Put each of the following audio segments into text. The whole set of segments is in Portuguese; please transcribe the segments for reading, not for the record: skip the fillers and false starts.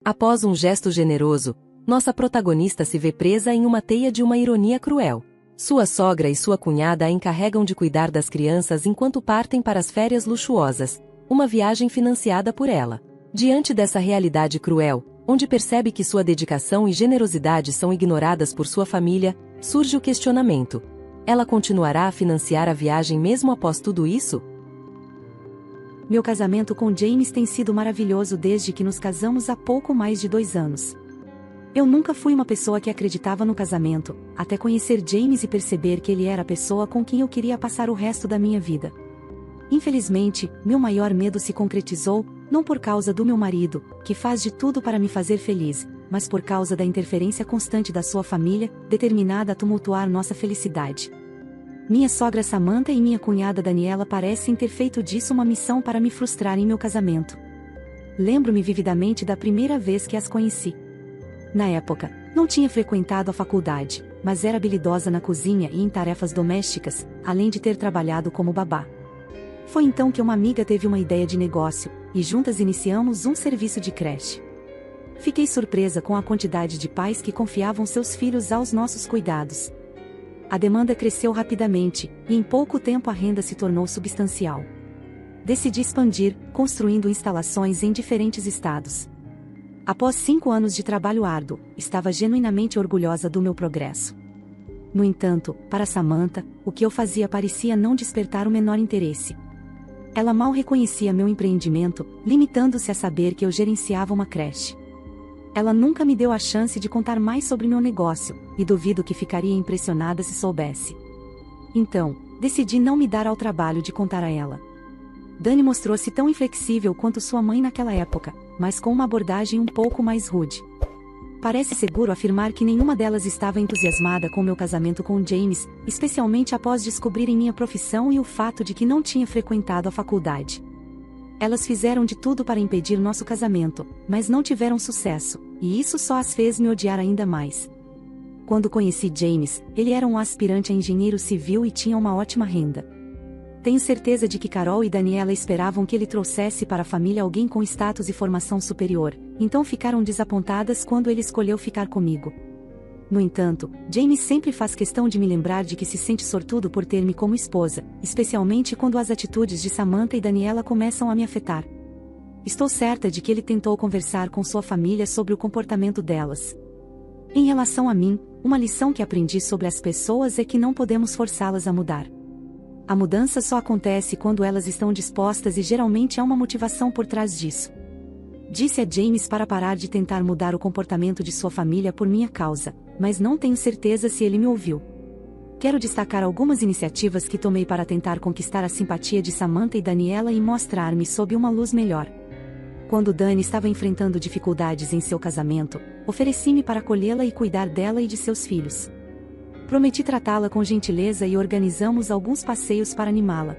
Após um gesto generoso, nossa protagonista se vê presa em uma teia de uma ironia cruel. Sua sogra e sua cunhada a encarregam de cuidar das crianças enquanto partem para as férias luxuosas, uma viagem financiada por ela. Diante dessa realidade cruel, onde percebe que sua dedicação e generosidade são ignoradas por sua família, surge o questionamento: ela continuará a financiar a viagem mesmo após tudo isso? Meu casamento com James tem sido maravilhoso desde que nos casamos há pouco mais de 2 anos. Eu nunca fui uma pessoa que acreditava no casamento, até conhecer James e perceber que ele era a pessoa com quem eu queria passar o resto da minha vida. Infelizmente, meu maior medo se concretizou, não por causa do meu marido, que faz de tudo para me fazer feliz, mas por causa da interferência constante da sua família, determinada a tumultuar nossa felicidade. Minha sogra Samantha e minha cunhada Daniela parecem ter feito disso uma missão para me frustrar em meu casamento. Lembro-me vividamente da primeira vez que as conheci. Na época, não tinha frequentado a faculdade, mas era habilidosa na cozinha e em tarefas domésticas, além de ter trabalhado como babá. Foi então que uma amiga teve uma ideia de negócio, e juntas iniciamos um serviço de creche. Fiquei surpresa com a quantidade de pais que confiavam seus filhos aos nossos cuidados. A demanda cresceu rapidamente, e em pouco tempo a renda se tornou substancial. Decidi expandir, construindo instalações em diferentes estados. Após 5 anos de trabalho árduo, estava genuinamente orgulhosa do meu progresso. No entanto, para Samantha, o que eu fazia parecia não despertar o menor interesse. Ela mal reconhecia meu empreendimento, limitando-se a saber que eu gerenciava uma creche. Ela nunca me deu a chance de contar mais sobre meu negócio, e duvido que ficaria impressionada se soubesse. Então, decidi não me dar ao trabalho de contar a ela. Dani mostrou-se tão inflexível quanto sua mãe naquela época, mas com uma abordagem um pouco mais rude. Parece seguro afirmar que nenhuma delas estava entusiasmada com meu casamento com James, especialmente após descobrirem minha profissão e o fato de que não tinha frequentado a faculdade. Elas fizeram de tudo para impedir nosso casamento, mas não tiveram sucesso, e isso só as fez me odiar ainda mais. Quando conheci James, ele era um aspirante a engenheiro civil e tinha uma ótima renda. Tenho certeza de que Carol e Daniela esperavam que ele trouxesse para a família alguém com status e formação superior, então ficaram desapontadas quando ele escolheu ficar comigo. No entanto, James sempre faz questão de me lembrar de que se sente sortudo por ter-me como esposa, especialmente quando as atitudes de Samantha e Daniela começam a me afetar. Estou certa de que ele tentou conversar com sua família sobre o comportamento delas. Em relação a mim, uma lição que aprendi sobre as pessoas é que não podemos forçá-las a mudar. A mudança só acontece quando elas estão dispostas e geralmente há uma motivação por trás disso. Disse a James para parar de tentar mudar o comportamento de sua família por minha causa, mas não tenho certeza se ele me ouviu. Quero destacar algumas iniciativas que tomei para tentar conquistar a simpatia de Samantha e Daniela e mostrar-me sob uma luz melhor. Quando Dani estava enfrentando dificuldades em seu casamento, ofereci-me para acolhê-la e cuidar dela e de seus filhos. Prometi tratá-la com gentileza e organizamos alguns passeios para animá-la.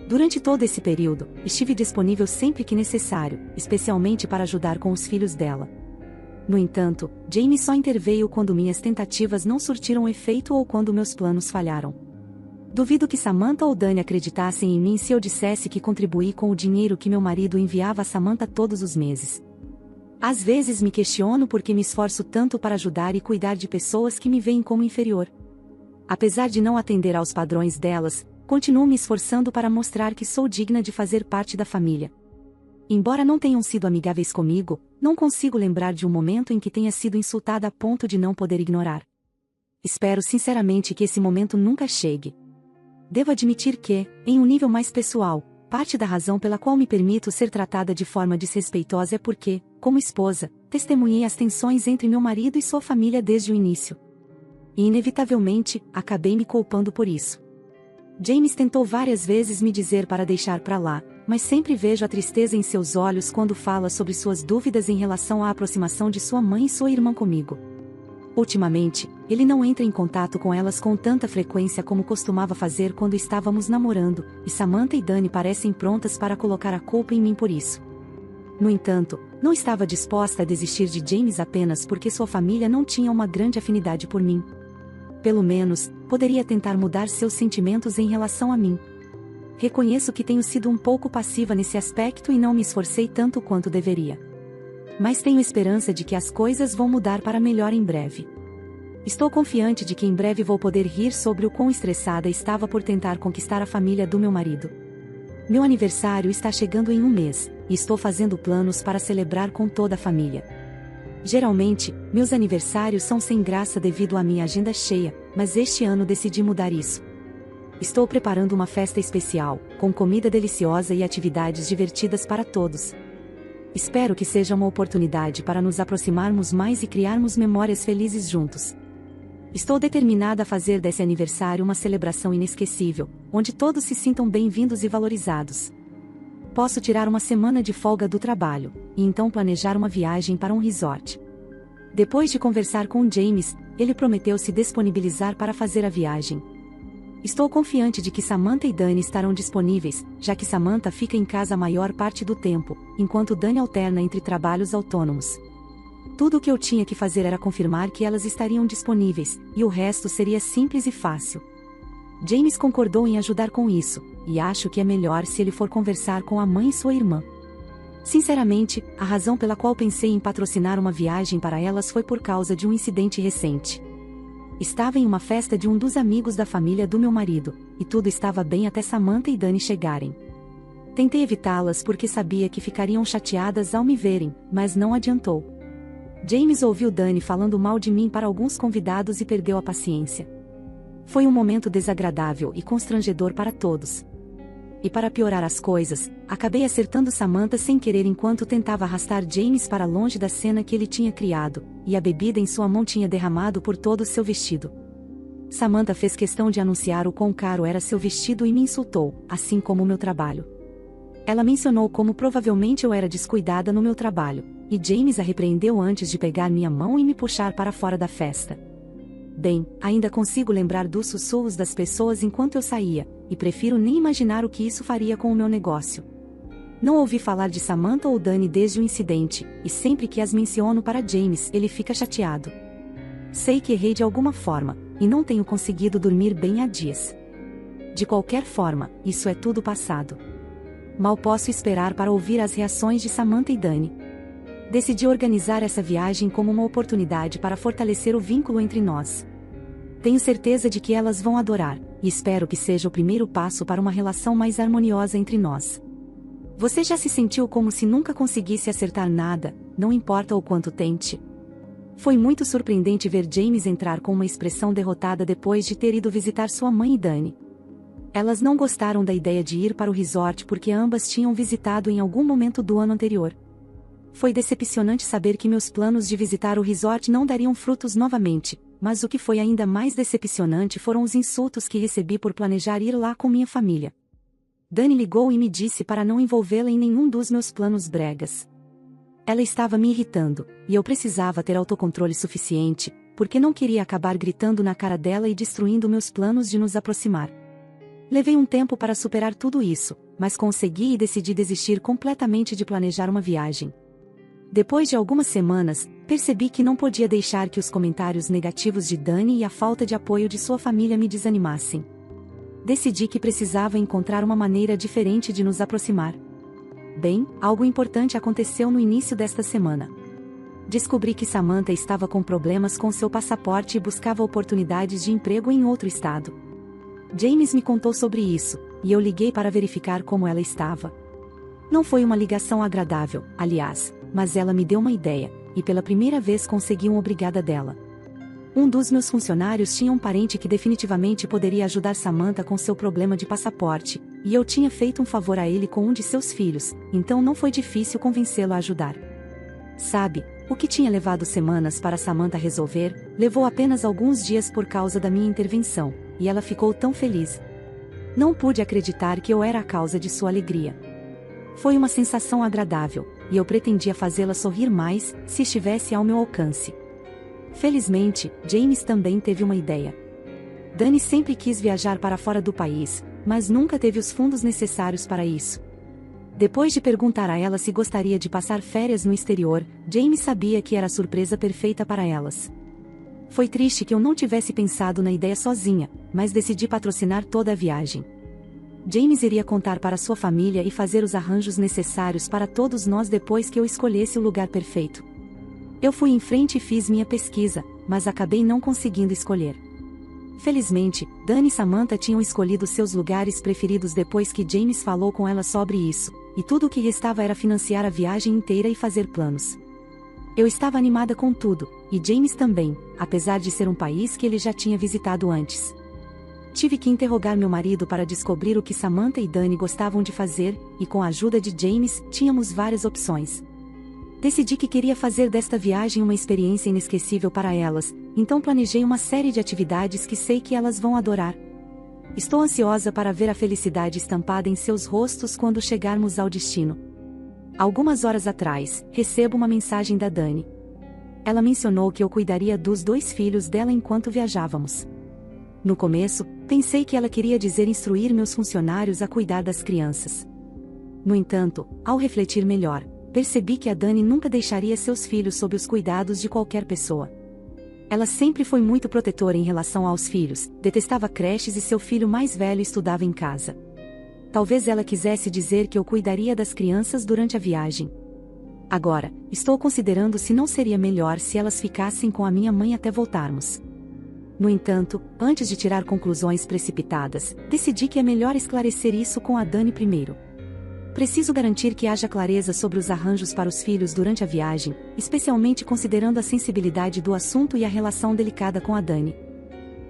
Durante todo esse período, estive disponível sempre que necessário, especialmente para ajudar com os filhos dela. No entanto, James só interveio quando minhas tentativas não surtiram efeito ou quando meus planos falharam. Duvido que Samantha ou Dani acreditassem em mim se eu dissesse que contribuí com o dinheiro que meu marido enviava a Samantha todos os meses. Às vezes me questiono por que me esforço tanto para ajudar e cuidar de pessoas que me veem como inferior. Apesar de não atender aos padrões delas, continuo me esforçando para mostrar que sou digna de fazer parte da família. Embora não tenham sido amigáveis comigo, não consigo lembrar de um momento em que tenha sido insultada a ponto de não poder ignorar. Espero sinceramente que esse momento nunca chegue. Devo admitir que, em um nível mais pessoal, parte da razão pela qual me permito ser tratada de forma desrespeitosa é porque, como esposa, testemunhei as tensões entre meu marido e sua família desde o início. E inevitavelmente, acabei me culpando por isso. James tentou várias vezes me dizer para deixar pra lá, mas sempre vejo a tristeza em seus olhos quando fala sobre suas dúvidas em relação à aproximação de sua mãe e sua irmã comigo. Ultimamente, ele não entra em contato com elas com tanta frequência como costumava fazer quando estávamos namorando, e Samantha e Dani parecem prontas para colocar a culpa em mim por isso. No entanto, não estava disposta a desistir de James apenas porque sua família não tinha uma grande afinidade por mim. Pelo menos, poderia tentar mudar seus sentimentos em relação a mim. Reconheço que tenho sido um pouco passiva nesse aspecto e não me esforcei tanto quanto deveria. Mas tenho esperança de que as coisas vão mudar para melhor em breve. Estou confiante de que em breve vou poder rir sobre o quão estressada estava por tentar conquistar a família do meu marido. Meu aniversário está chegando em um mês, e estou fazendo planos para celebrar com toda a família. Geralmente, meus aniversários são sem graça devido à minha agenda cheia, mas este ano decidi mudar isso. Estou preparando uma festa especial, com comida deliciosa e atividades divertidas para todos. Espero que seja uma oportunidade para nos aproximarmos mais e criarmos memórias felizes juntos. Estou determinada a fazer desse aniversário uma celebração inesquecível, onde todos se sintam bem-vindos e valorizados. Posso tirar uma semana de folga do trabalho, e então planejar uma viagem para um resort. Depois de conversar com James, ele prometeu se disponibilizar para fazer a viagem. Estou confiante de que Samantha e Dani estarão disponíveis, já que Samantha fica em casa a maior parte do tempo, enquanto Dani alterna entre trabalhos autônomos. Tudo o que eu tinha que fazer era confirmar que elas estariam disponíveis, e o resto seria simples e fácil. James concordou em ajudar com isso, e acho que é melhor se ele for conversar com a mãe e sua irmã. Sinceramente, a razão pela qual pensei em patrocinar uma viagem para elas foi por causa de um incidente recente. Estava em uma festa de um dos amigos da família do meu marido, e tudo estava bem até Samantha e Dani chegarem. Tentei evitá-las porque sabia que ficariam chateadas ao me verem, mas não adiantou. James ouviu Dani falando mal de mim para alguns convidados e perdeu a paciência. Foi um momento desagradável e constrangedor para todos. E para piorar as coisas, acabei acertando Samantha sem querer enquanto tentava arrastar James para longe da cena que ele tinha criado, e a bebida em sua mão tinha derramado por todo o seu vestido. Samantha fez questão de anunciar o quão caro era seu vestido e me insultou, assim como o meu trabalho. Ela mencionou como provavelmente eu era descuidada no meu trabalho, e James a repreendeu antes de pegar minha mão e me puxar para fora da festa. Bem, ainda consigo lembrar dos sussurros das pessoas enquanto eu saía, e prefiro nem imaginar o que isso faria com o meu negócio. Não ouvi falar de Samantha ou Dani desde o incidente, e sempre que as menciono para James, ele fica chateado. Sei que errei de alguma forma, e não tenho conseguido dormir bem há dias. De qualquer forma, isso é tudo passado. Mal posso esperar para ouvir as reações de Samantha e Dani. Decidi organizar essa viagem como uma oportunidade para fortalecer o vínculo entre nós. Tenho certeza de que elas vão adorar, e espero que seja o primeiro passo para uma relação mais harmoniosa entre nós. Você já se sentiu como se nunca conseguisse acertar nada, não importa o quanto tente? Foi muito surpreendente ver James entrar com uma expressão derrotada depois de ter ido visitar sua mãe e Dani. Elas não gostaram da ideia de ir para o resort porque ambas tinham visitado em algum momento do ano anterior. Foi decepcionante saber que meus planos de visitar o resort não dariam frutos novamente, mas o que foi ainda mais decepcionante foram os insultos que recebi por planejar ir lá com minha família. Dani ligou e me disse para não envolvê-la em nenhum dos meus planos bregas. Ela estava me irritando, e eu precisava ter autocontrole suficiente, porque não queria acabar gritando na cara dela e destruindo meus planos de nos aproximar. Levei um tempo para superar tudo isso, mas consegui e decidi desistir completamente de planejar uma viagem. Depois de algumas semanas, percebi que não podia deixar que os comentários negativos de Dani e a falta de apoio de sua família me desanimassem. Decidi que precisava encontrar uma maneira diferente de nos aproximar. Bem, algo importante aconteceu no início desta semana. Descobri que Samantha estava com problemas com seu passaporte e buscava oportunidades de emprego em outro estado. James me contou sobre isso, e eu liguei para verificar como ela estava. Não foi uma ligação agradável, aliás, mas ela me deu uma ideia, e pela primeira vez consegui um obrigada dela. Um dos meus funcionários tinha um parente que definitivamente poderia ajudar Samantha com seu problema de passaporte, e eu tinha feito um favor a ele com um de seus filhos, então não foi difícil convencê-lo a ajudar. Sabe, o que tinha levado semanas para Samantha resolver, levou apenas alguns dias por causa da minha intervenção, e ela ficou tão feliz. Não pude acreditar que eu era a causa de sua alegria. Foi uma sensação agradável, e eu pretendia fazê-la sorrir mais, se estivesse ao meu alcance. Felizmente, James também teve uma ideia. Dani sempre quis viajar para fora do país, mas nunca teve os fundos necessários para isso. Depois de perguntar a ela se gostaria de passar férias no exterior, James sabia que era a surpresa perfeita para elas. Foi triste que eu não tivesse pensado na ideia sozinha, mas decidi patrocinar toda a viagem. James iria contar para sua família e fazer os arranjos necessários para todos nós depois que eu escolhesse o lugar perfeito. Eu fui em frente e fiz minha pesquisa, mas acabei não conseguindo escolher. Felizmente, Dani e Samantha tinham escolhido seus lugares preferidos depois que James falou com elas sobre isso, e tudo o que restava era financiar a viagem inteira e fazer planos. Eu estava animada com tudo, e James também, apesar de ser um país que ele já tinha visitado antes. Tive que interrogar meu marido para descobrir o que Samantha e Dani gostavam de fazer, e com a ajuda de James, tínhamos várias opções. Decidi que queria fazer desta viagem uma experiência inesquecível para elas, então planejei uma série de atividades que sei que elas vão adorar. Estou ansiosa para ver a felicidade estampada em seus rostos quando chegarmos ao destino. Algumas horas atrás, recebo uma mensagem da Dani. Ela mencionou que eu cuidaria dos 2 filhos dela enquanto viajávamos. No começo, pensei que ela queria dizer instruir meus funcionários a cuidar das crianças. No entanto, ao refletir melhor, percebi que a Dani nunca deixaria seus filhos sob os cuidados de qualquer pessoa. Ela sempre foi muito protetora em relação aos filhos, detestava creches e seu filho mais velho estudava em casa. Talvez ela quisesse dizer que eu cuidaria das crianças durante a viagem. Agora, estou considerando se não seria melhor se elas ficassem com a minha mãe até voltarmos. No entanto, antes de tirar conclusões precipitadas, decidi que é melhor esclarecer isso com a Dani primeiro. Preciso garantir que haja clareza sobre os arranjos para os filhos durante a viagem, especialmente considerando a sensibilidade do assunto e a relação delicada com a Dani.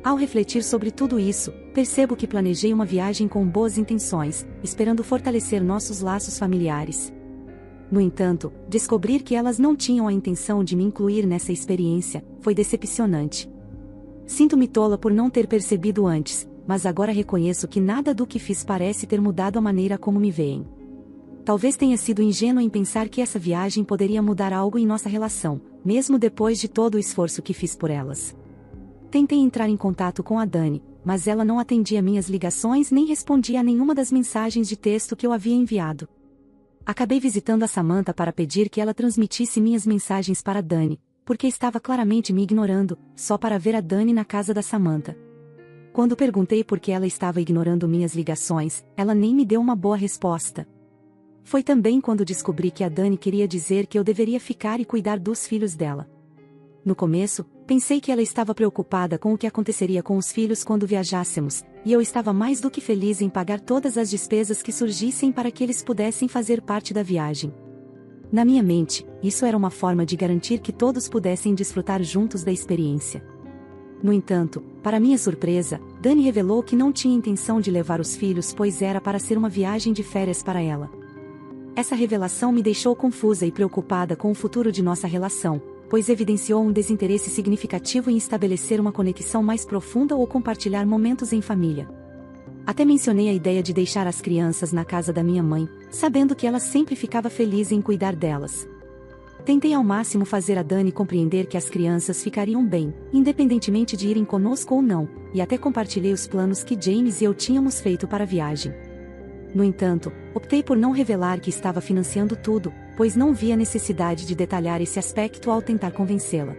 Ao refletir sobre tudo isso, percebo que planejei uma viagem com boas intenções, esperando fortalecer nossos laços familiares. No entanto, descobrir que elas não tinham a intenção de me incluir nessa experiência foi decepcionante. Sinto-me tola por não ter percebido antes, mas agora reconheço que nada do que fiz parece ter mudado a maneira como me veem. Talvez tenha sido ingênua em pensar que essa viagem poderia mudar algo em nossa relação, mesmo depois de todo o esforço que fiz por elas. Tentei entrar em contato com a Dani, mas ela não atendia minhas ligações nem respondia a nenhuma das mensagens de texto que eu havia enviado. Acabei visitando a Samantha para pedir que ela transmitisse minhas mensagens para a Dani, porque estava claramente me ignorando, só para ver a Dani na casa da Samantha. Quando perguntei por que ela estava ignorando minhas ligações, ela nem me deu uma boa resposta. Foi também quando descobri que a Dani queria dizer que eu deveria ficar e cuidar dos filhos dela. No começo, pensei que ela estava preocupada com o que aconteceria com os filhos quando viajássemos, e eu estava mais do que feliz em pagar todas as despesas que surgissem para que eles pudessem fazer parte da viagem. Na minha mente, isso era uma forma de garantir que todos pudessem desfrutar juntos da experiência. No entanto, para minha surpresa, Dani revelou que não tinha intenção de levar os filhos pois era para ser uma viagem de férias para ela. Essa revelação me deixou confusa e preocupada com o futuro de nossa relação, pois evidenciou um desinteresse significativo em estabelecer uma conexão mais profunda ou compartilhar momentos em família. Até mencionei a ideia de deixar as crianças na casa da minha mãe, sabendo que ela sempre ficava feliz em cuidar delas. Tentei ao máximo fazer a Dani compreender que as crianças ficariam bem, independentemente de irem conosco ou não, e até compartilhei os planos que James e eu tínhamos feito para a viagem. No entanto, optei por não revelar que estava financiando tudo, pois não via necessidade de detalhar esse aspecto ao tentar convencê-la.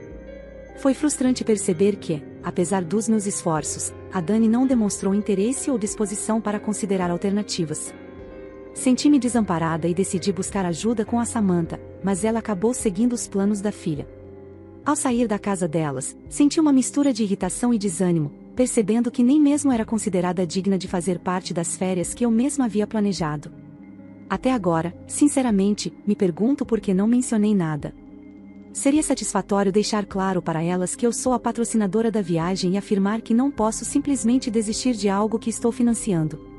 Foi frustrante perceber que, apesar dos meus esforços, a Dani não demonstrou interesse ou disposição para considerar alternativas. Senti-me desamparada e decidi buscar ajuda com a Samantha, mas ela acabou seguindo os planos da filha. Ao sair da casa delas, senti uma mistura de irritação e desânimo, percebendo que nem mesmo era considerada digna de fazer parte das férias que eu mesma havia planejado. Até agora, sinceramente, me pergunto por que não mencionei nada. Seria satisfatório deixar claro para elas que eu sou a patrocinadora da viagem e afirmar que não posso simplesmente desistir de algo que estou financiando.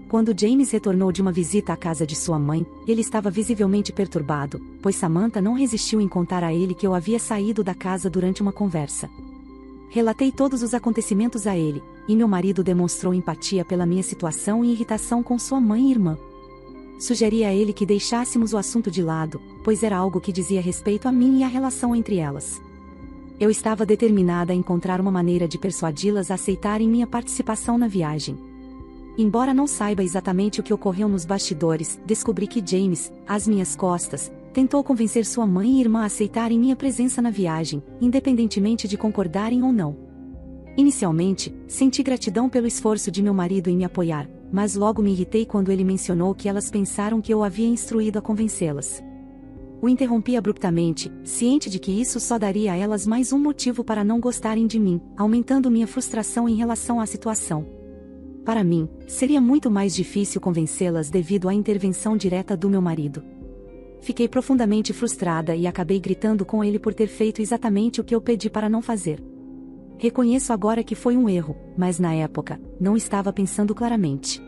Quando James retornou de uma visita à casa de sua mãe, ele estava visivelmente perturbado, pois Samantha não resistiu em contar a ele que eu havia saído da casa durante uma conversa. Relatei todos os acontecimentos a ele, e meu marido demonstrou empatia pela minha situação e irritação com sua mãe e irmã. Sugeri a ele que deixássemos o assunto de lado, pois era algo que dizia respeito a mim e à relação entre elas. Eu estava determinada a encontrar uma maneira de persuadi-las a aceitarem minha participação na viagem. Embora não saiba exatamente o que ocorreu nos bastidores, descobri que James, às minhas costas, tentou convencer sua mãe e irmã a aceitarem minha presença na viagem, independentemente de concordarem ou não. Inicialmente, senti gratidão pelo esforço de meu marido em me apoiar, mas logo me irritei quando ele mencionou que elas pensaram que eu havia instruído a convencê-las. O interrompi abruptamente, ciente de que isso só daria a elas mais um motivo para não gostarem de mim, aumentando minha frustração em relação à situação. Para mim, seria muito mais difícil convencê-las devido à intervenção direta do meu marido. Fiquei profundamente frustrada e acabei gritando com ele por ter feito exatamente o que eu pedi para não fazer. Reconheço agora que foi um erro, mas na época, não estava pensando claramente.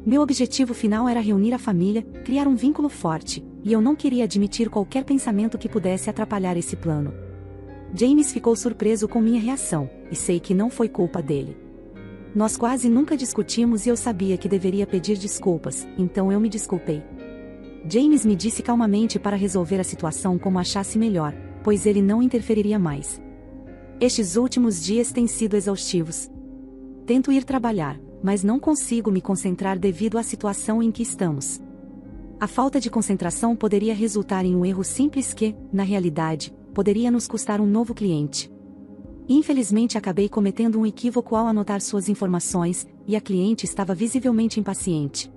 Meu objetivo final era reunir a família, criar um vínculo forte, e eu não queria admitir qualquer pensamento que pudesse atrapalhar esse plano. James ficou surpreso com minha reação, e sei que não foi culpa dele. Nós quase nunca discutimos e eu sabia que deveria pedir desculpas, então eu me desculpei. James me disse calmamente para resolver a situação como achasse melhor, pois ele não interferiria mais. Estes últimos dias têm sido exaustivos. Tento ir trabalhar, mas não consigo me concentrar devido à situação em que estamos. A falta de concentração poderia resultar em um erro simples que, na realidade, poderia nos custar um novo cliente. Infelizmente acabei cometendo um equívoco ao anotar suas informações, e a cliente estava visivelmente impaciente.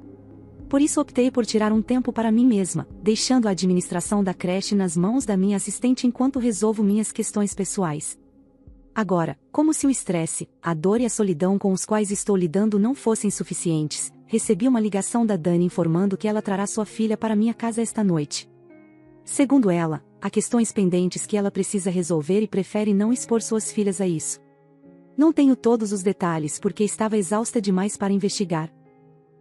Por isso optei por tirar um tempo para mim mesma, deixando a administração da creche nas mãos da minha assistente enquanto resolvo minhas questões pessoais. Agora, como se o estresse, a dor e a solidão com os quais estou lidando não fossem suficientes, recebi uma ligação da Dani informando que ela trará sua filha para minha casa esta noite. Segundo ela, há questões pendentes que ela precisa resolver e prefere não expor suas filhas a isso. Não tenho todos os detalhes porque estava exausta demais para investigar.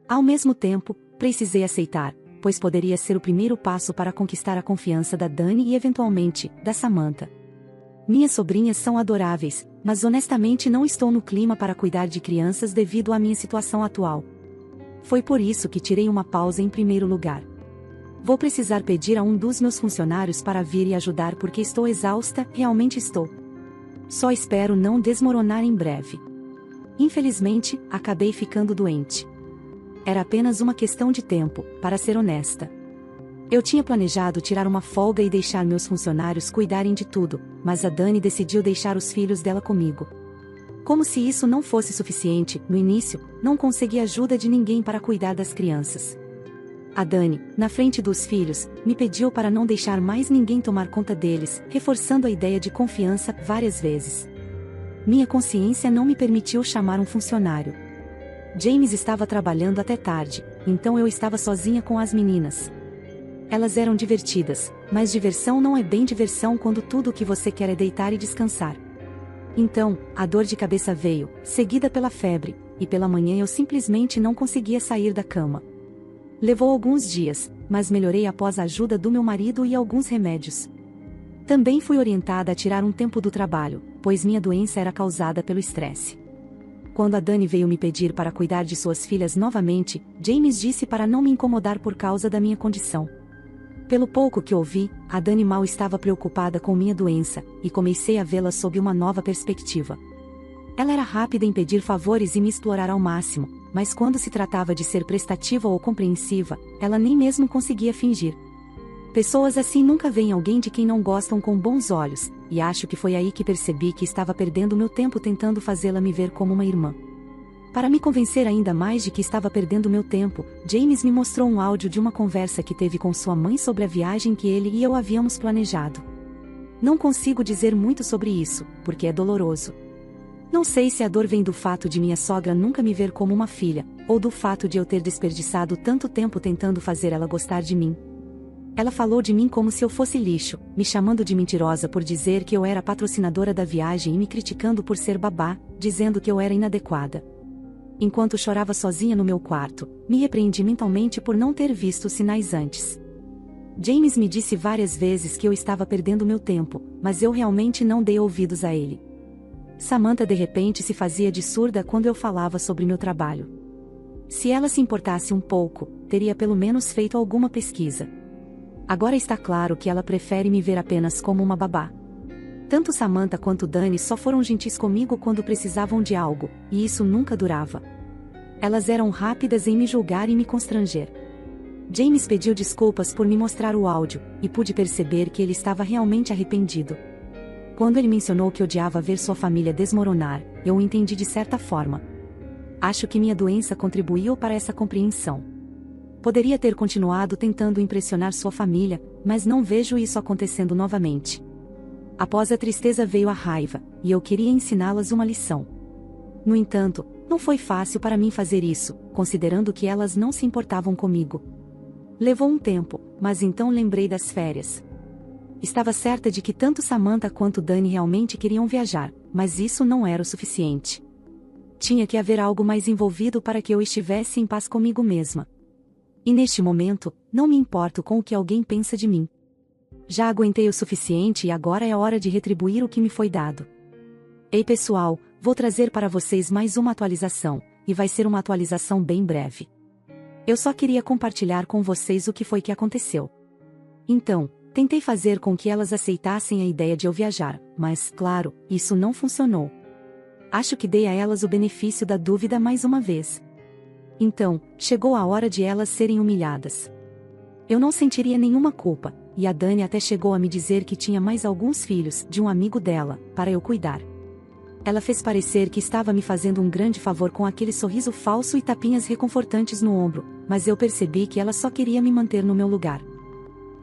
Ao mesmo tempo, precisei aceitar, pois poderia ser o primeiro passo para conquistar a confiança da Dani e eventualmente, da Samantha. Minhas sobrinhas são adoráveis, mas honestamente não estou no clima para cuidar de crianças devido à minha situação atual. Foi por isso que tirei uma pausa em primeiro lugar. Vou precisar pedir a um dos meus funcionários para vir e ajudar porque estou exausta, realmente estou. Só espero não desmoronar em breve. Infelizmente, acabei ficando doente. Era apenas uma questão de tempo, para ser honesta. Eu tinha planejado tirar uma folga e deixar meus funcionários cuidarem de tudo, mas a Dani decidiu deixar os filhos dela comigo. Como se isso não fosse suficiente, no início, não consegui ajuda de ninguém para cuidar das crianças. A Dani, na frente dos filhos, me pediu para não deixar mais ninguém tomar conta deles, reforçando a ideia de confiança várias vezes. Minha consciência não me permitiu chamar um funcionário. James estava trabalhando até tarde, então eu estava sozinha com as meninas. Elas eram divertidas, mas diversão não é bem diversão quando tudo o que você quer é deitar e descansar. Então, a dor de cabeça veio, seguida pela febre, e pela manhã eu simplesmente não conseguia sair da cama. Levou alguns dias, mas melhorei após a ajuda do meu marido e alguns remédios. Também fui orientada a tirar um tempo do trabalho, pois minha doença era causada pelo estresse. Quando a Dani veio me pedir para cuidar de suas filhas novamente, James disse para não me incomodar por causa da minha condição. Pelo pouco que ouvi, a Dani mal estava preocupada com minha doença, e comecei a vê-la sob uma nova perspectiva. Ela era rápida em pedir favores e me explorar ao máximo, mas quando se tratava de ser prestativa ou compreensiva, ela nem mesmo conseguia fingir. Pessoas assim nunca veem alguém de quem não gostam com bons olhos, e acho que foi aí que percebi que estava perdendo meu tempo tentando fazê-la me ver como uma irmã. Para me convencer ainda mais de que estava perdendo meu tempo, James me mostrou um áudio de uma conversa que teve com sua mãe sobre a viagem que ele e eu havíamos planejado. Não consigo dizer muito sobre isso, porque é doloroso. Não sei se a dor vem do fato de minha sogra nunca me ver como uma filha, ou do fato de eu ter desperdiçado tanto tempo tentando fazer ela gostar de mim. Ela falou de mim como se eu fosse lixo, me chamando de mentirosa por dizer que eu era patrocinadora da viagem e me criticando por ser babá, dizendo que eu era inadequada. Enquanto chorava sozinha no meu quarto, me repreendi mentalmente por não ter visto os sinais antes. James me disse várias vezes que eu estava perdendo meu tempo, mas eu realmente não dei ouvidos a ele. Samantha de repente se fazia de surda quando eu falava sobre meu trabalho. Se ela se importasse um pouco, teria pelo menos feito alguma pesquisa. Agora está claro que ela prefere me ver apenas como uma babá. Tanto Samantha quanto Dani só foram gentis comigo quando precisavam de algo, e isso nunca durava. Elas eram rápidas em me julgar e me constranger. James pediu desculpas por me mostrar o áudio, e pude perceber que ele estava realmente arrependido. Quando ele mencionou que odiava ver sua família desmoronar, eu o entendi de certa forma. Acho que minha doença contribuiu para essa compreensão. Poderia ter continuado tentando impressionar sua família, mas não vejo isso acontecendo novamente. Após a tristeza veio a raiva, e eu queria ensiná-las uma lição. No entanto, não foi fácil para mim fazer isso, considerando que elas não se importavam comigo. Levou um tempo, mas então lembrei das férias. Estava certa de que tanto Samantha quanto Dani realmente queriam viajar, mas isso não era o suficiente. Tinha que haver algo mais envolvido para que eu estivesse em paz comigo mesma. E neste momento, não me importo com o que alguém pensa de mim. Já aguentei o suficiente e agora é hora de retribuir o que me foi dado. Ei pessoal, vou trazer para vocês mais uma atualização, e vai ser uma atualização bem breve. Eu só queria compartilhar com vocês o que foi que aconteceu. Então, tentei fazer com que elas aceitassem a ideia de eu viajar, mas, claro, isso não funcionou. Acho que dei a elas o benefício da dúvida mais uma vez. Então, chegou a hora de elas serem humilhadas. Eu não sentiria nenhuma culpa, e a Dani até chegou a me dizer que tinha mais alguns filhos, de um amigo dela, para eu cuidar. Ela fez parecer que estava me fazendo um grande favor com aquele sorriso falso e tapinhas reconfortantes no ombro, mas eu percebi que ela só queria me manter no meu lugar.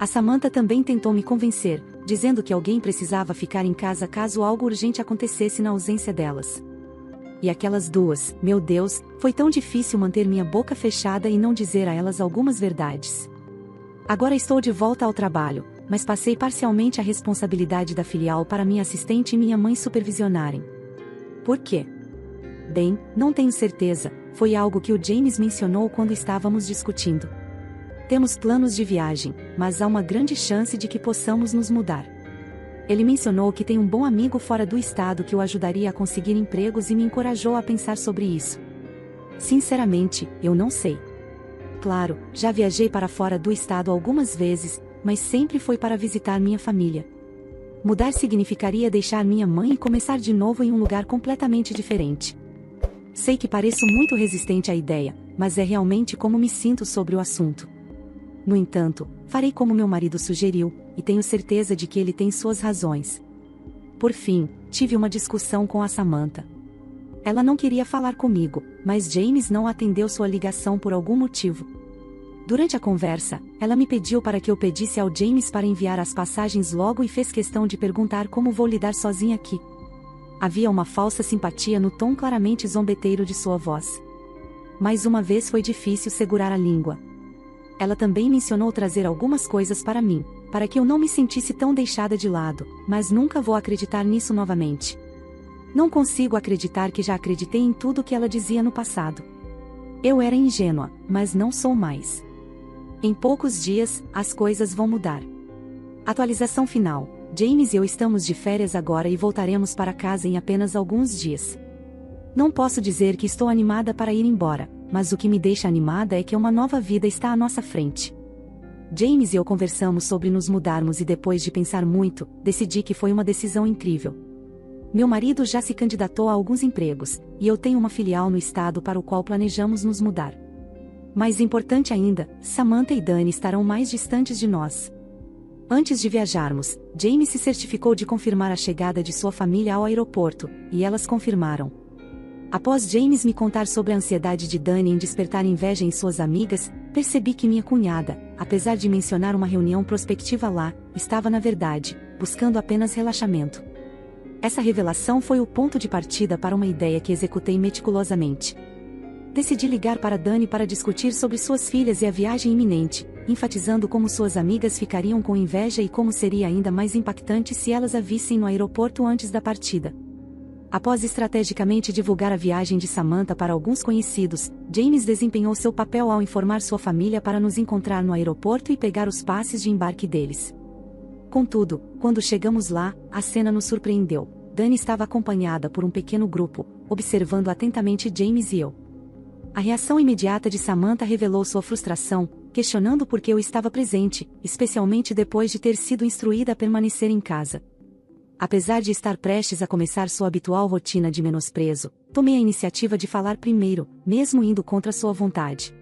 A Samantha também tentou me convencer, dizendo que alguém precisava ficar em casa caso algo urgente acontecesse na ausência delas. E aquelas duas, meu Deus, foi tão difícil manter minha boca fechada e não dizer a elas algumas verdades. Agora estou de volta ao trabalho, mas passei parcialmente a responsabilidade da filial para minha assistente e minha mãe supervisionarem. Por quê? Bem, não tenho certeza, foi algo que o James mencionou quando estávamos discutindo. Temos planos de viagem, mas há uma grande chance de que possamos nos mudar. Ele mencionou que tem um bom amigo fora do estado que o ajudaria a conseguir empregos e me encorajou a pensar sobre isso. Sinceramente, eu não sei. Claro, já viajei para fora do estado algumas vezes, mas sempre foi para visitar minha família. Mudar significaria deixar minha mãe e começar de novo em um lugar completamente diferente. Sei que pareço muito resistente à ideia, mas é realmente como me sinto sobre o assunto. No entanto, farei como meu marido sugeriu, e tenho certeza de que ele tem suas razões. Por fim, tive uma discussão com a Samantha. Ela não queria falar comigo, mas James não atendeu sua ligação por algum motivo. Durante a conversa, ela me pediu para que eu pedisse ao James para enviar as passagens logo e fez questão de perguntar como vou lidar sozinha aqui. Havia uma falsa simpatia no tom claramente zombeteiro de sua voz. Mais uma vez foi difícil segurar a língua. Ela também mencionou trazer algumas coisas para mim, para que eu não me sentisse tão deixada de lado, mas nunca vou acreditar nisso novamente. Não consigo acreditar que já acreditei em tudo que ela dizia no passado. Eu era ingênua, mas não sou mais. Em poucos dias, as coisas vão mudar. Atualização final: James e eu estamos de férias agora e voltaremos para casa em apenas alguns dias. Não posso dizer que estou animada para ir embora, mas o que me deixa animada é que uma nova vida está à nossa frente. James e eu conversamos sobre nos mudarmos e depois de pensar muito, decidi que foi uma decisão incrível. Meu marido já se candidatou a alguns empregos, e eu tenho uma filial no estado para o qual planejamos nos mudar. Mais importante ainda, Samantha e Dani estarão mais distantes de nós. Antes de viajarmos, James se certificou de confirmar a chegada de sua família ao aeroporto, e elas confirmaram. Após James me contar sobre a ansiedade de Dani em despertar inveja em suas amigas, percebi que minha cunhada, apesar de mencionar uma reunião prospectiva lá, estava na verdade, buscando apenas relaxamento. Essa revelação foi o ponto de partida para uma ideia que executei meticulosamente. Decidi ligar para Dani para discutir sobre suas filhas e a viagem iminente, enfatizando como suas amigas ficariam com inveja e como seria ainda mais impactante se elas a vissem no aeroporto antes da partida. Após estrategicamente divulgar a viagem de Samantha para alguns conhecidos, James desempenhou seu papel ao informar sua família para nos encontrar no aeroporto e pegar os passes de embarque deles. Contudo, quando chegamos lá, a cena nos surpreendeu. Dani estava acompanhada por um pequeno grupo, observando atentamente James e eu. A reação imediata de Samantha revelou sua frustração, questionando por que eu estava presente, especialmente depois de ter sido instruída a permanecer em casa. Apesar de estar prestes a começar sua habitual rotina de menosprezo, tomei a iniciativa de falar primeiro, mesmo indo contra sua vontade.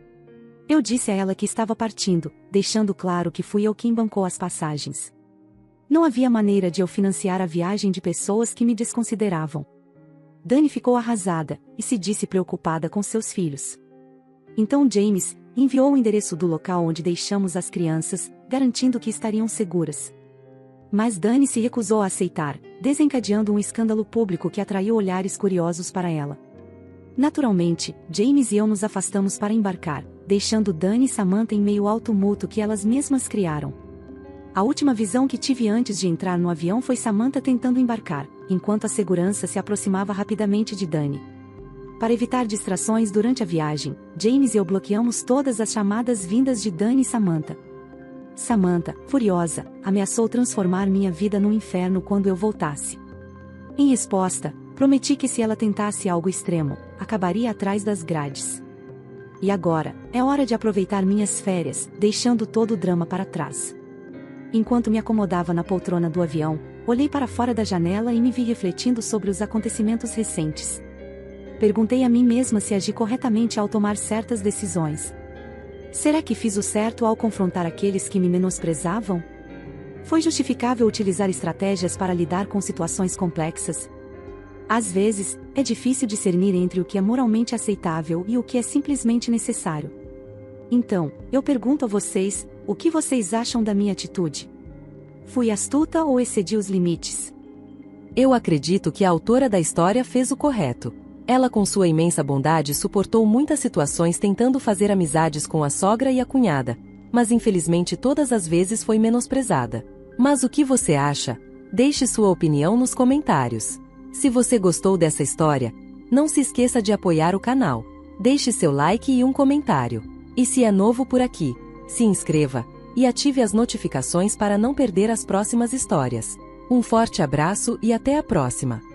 Eu disse a ela que estava partindo, deixando claro que fui eu quem bancou as passagens. Não havia maneira de eu financiar a viagem de pessoas que me desconsideravam. Dani ficou arrasada, e se disse preocupada com seus filhos. Então James enviou o endereço do local onde deixamos as crianças, garantindo que estariam seguras. Mas Dani se recusou a aceitar, desencadeando um escândalo público que atraiu olhares curiosos para ela. Naturalmente, James e eu nos afastamos para embarcar, deixando Dani e Samantha em meio ao tumulto que elas mesmas criaram. A última visão que tive antes de entrar no avião foi Samantha tentando embarcar, enquanto a segurança se aproximava rapidamente de Dani. Para evitar distrações durante a viagem, James e eu bloqueamos todas as chamadas vindas de Dani e Samantha. Samantha, furiosa, ameaçou transformar minha vida num inferno quando eu voltasse. Em resposta, prometi que se ela tentasse algo extremo, acabaria atrás das grades. E agora, é hora de aproveitar minhas férias, deixando todo o drama para trás. Enquanto me acomodava na poltrona do avião, olhei para fora da janela e me vi refletindo sobre os acontecimentos recentes. Perguntei a mim mesma se agi corretamente ao tomar certas decisões. Será que fiz o certo ao confrontar aqueles que me menosprezavam? Foi justificável utilizar estratégias para lidar com situações complexas? Às vezes, é difícil discernir entre o que é moralmente aceitável e o que é simplesmente necessário. Então, eu pergunto a vocês, o que vocês acham da minha atitude? Fui astuta ou excedi os limites? Eu acredito que a autora da história fez o correto. Ela, com sua imensa bondade, suportou muitas situações tentando fazer amizades com a sogra e a cunhada, mas infelizmente todas as vezes foi menosprezada. Mas o que você acha? Deixe sua opinião nos comentários. Se você gostou dessa história, não se esqueça de apoiar o canal. Deixe seu like e um comentário. E se é novo por aqui, se inscreva e ative as notificações para não perder as próximas histórias. Um forte abraço e até a próxima!